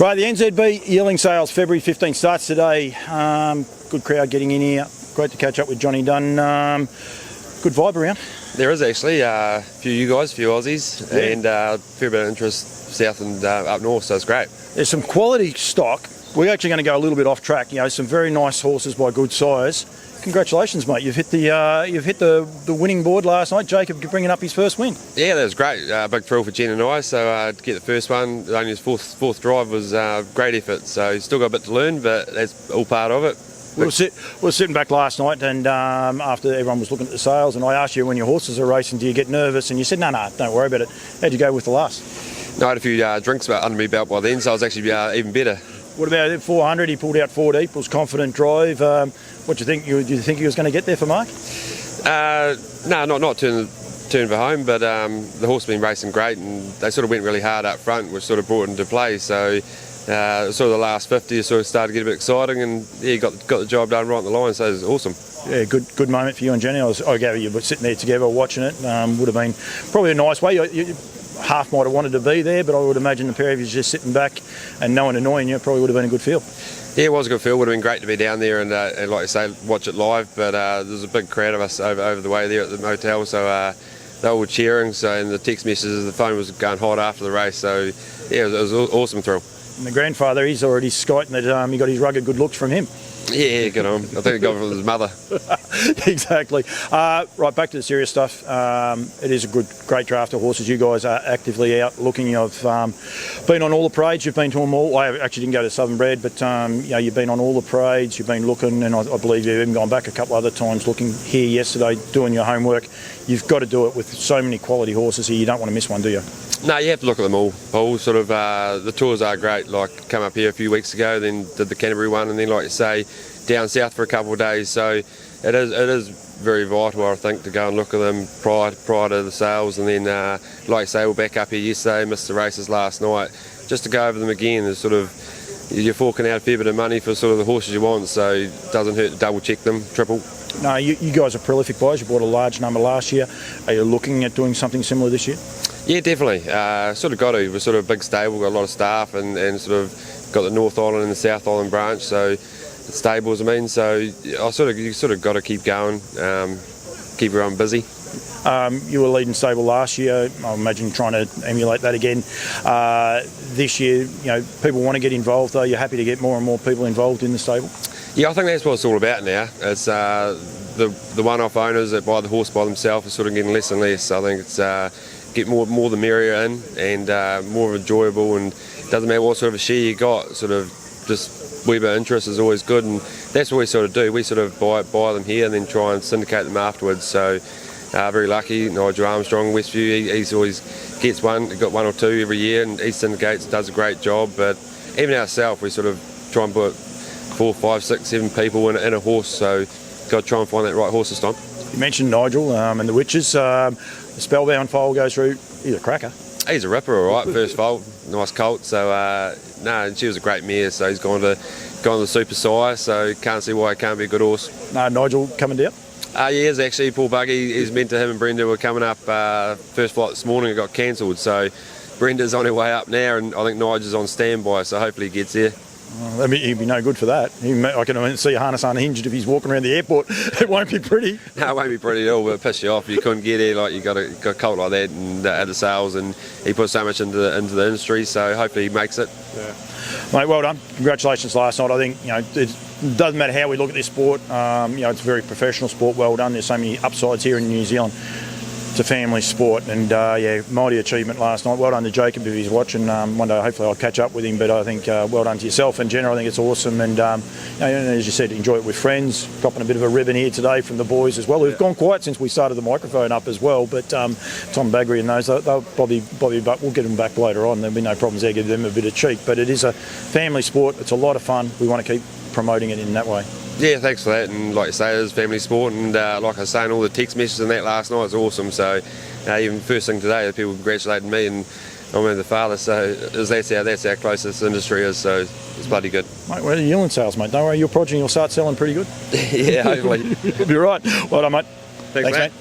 Right, the NZB yearling sales, February 15 starts today. Good crowd getting in here. Great to catch up with Johnny Dunn. Good vibe around. There is actually a few you guys, a few Aussies, and a fair bit of interest south and up north, so it's great. There's some quality stock. We're actually going to go a little bit off track. You know, some very nice horses by good size. Congratulations, mate! You've hit the winning board last night. Jacob bringing up his first win. Yeah, that was great. Big thrill for Jen and I. So to get the first one, only his fourth drive was great effort. So he's still got a bit to learn, but that's all part of it. We were sitting back last night, and after everyone was looking at the sales, and I asked you when your horses are racing, do you get nervous? And you said, no, don't worry about it. How'd you go with the last? No, I had a few drinks under my belt by then, so I was actually even better. What about 400? He pulled out 4 deep. Was confident drive. What do you think? Do you think he was going to get there for Mark? No, not turn for home, but the horse has been racing great, and they sort of went really hard up front, which sort of brought into play. So sort of the last 50 sort of started to get a bit exciting, and yeah, got the job done right on the line. So it was awesome. Yeah, good moment for you and Jenny. I gather you were sitting there together watching it. Would have been probably a nice way. Half might have wanted to be there, but I would imagine the pair of you just sitting back and no one annoying you probably would have been a good feel. Yeah, it was a good feel. Would have been great to be down there and like you say, watch it live. But there was a big crowd of us over the way there at the motel, so they were all cheering. So and the text messages, the phone was going hot after the race. So yeah, it was an awesome thrill. And the grandfather, he's already skiting that he got his rugged good looks from him. Yeah, good on. I think he got it from his mother. Exactly. Right, back to the serious stuff. It is a great draft of horses. You guys are actively out looking. I've been on all the parades. You've been to them all. I actually didn't go to Southern Bred, but you know, you've been on all the parades. You've been looking, and I believe you've even gone back a couple other times looking here yesterday, doing your homework. You've got to do it with so many quality horses here. You don't want to miss one, do you? No, you have to look at them all. Paul, sort of the tours are great. Like come up here a few weeks ago, then did the Canterbury one, and then like you say, down south for a couple of days. So it is very vital, I think, to go and look at them prior to the sales, and then like you say, we're back up here yesterday, missed the races last night, just to go over them again. There's sort of you're forking out a fair bit of money for sort of the horses you want, so it doesn't hurt to double check them, triple. No, you guys are prolific buyers. You bought a large number last year. Are you looking at doing something similar this year? Yeah, definitely. Sort of got to. We're sort of a big stable, got a lot of staff, and sort of got the North Island and the South Island branch, so stables, so you sort of got to keep going, keep everyone busy. You were leading stable last year. I imagine trying to emulate that again this year. You know, people want to get involved. Though, you're happy to get more and more people involved in the stable. Yeah, I think that's what it's all about now. It's the one-off owners that buy the horse by themselves are sort of getting less and less. I think it's get more the merrier in, and more enjoyable, and it doesn't matter what sort of a share you got. Sort of just wee bit of interest is always good, and that's what we sort of do. We sort of buy them here and then try and syndicate them afterwards. So very lucky, Nigel Armstrong, Westview, he's always gets one, got 1 or 2 every year, and he syndicates, does a great job. But even ourselves, we sort of try and put 4, 5, 6, 7 people in a horse, so got to try and find that right horse to stomp. You mentioned Nigel and the Witches. The Spellbound foal goes through. He's a cracker. He's a ripper, all right. First foal, nice colt. So no, she was a great mare. So he's gone to the super sire. So can't see why it can't be a good horse. No, Nigel coming down. He is actually. Paul Buggy is meant to him and Brenda were coming up. First flight this morning, it got cancelled. So Brenda's on her way up now, and I think Nigel's on standby. So hopefully he gets there. Well, he'd be no good for that. I can see a harness unhinged if he's walking around the airport. It won't be pretty. No, it won't be pretty at all. It'll piss you off. You couldn't get here. Like you got a colt like that, and at the sales, and he put so much into the industry. So hopefully he makes it. Yeah. Mate, well done. Congratulations last night. I think it doesn't matter how we look at this sport. It's a very professional sport. Well done. There's so many upsides here in New Zealand. It's a family sport, and mighty achievement last night. Well done to Jacob if he's watching. One day hopefully I'll catch up with him, but I think well done to yourself in general. I think it's awesome, and as you said, enjoy it with friends. Dropping a bit of a ribbon here today from the boys as well. We've gone quiet since we started the microphone up as well, but Tom Baggery and those, they'll probably but we'll get them back later on. There'll be no problems there. Give them a bit of cheek, but it is a family sport. It's a lot of fun. We want to keep promoting it in that way. Yeah, thanks for that, and like you say, it is family sport, and like I was saying, all the text messages and that last night is awesome. So even first thing today, the people congratulating me, and I'm the father, so that's our closest industry is, so it's bloody good. Mate, we're in yearling sales, mate. Don't worry, your progeny will start selling pretty good. Yeah, hopefully. You'll be right. Well done, mate. Thanks mate.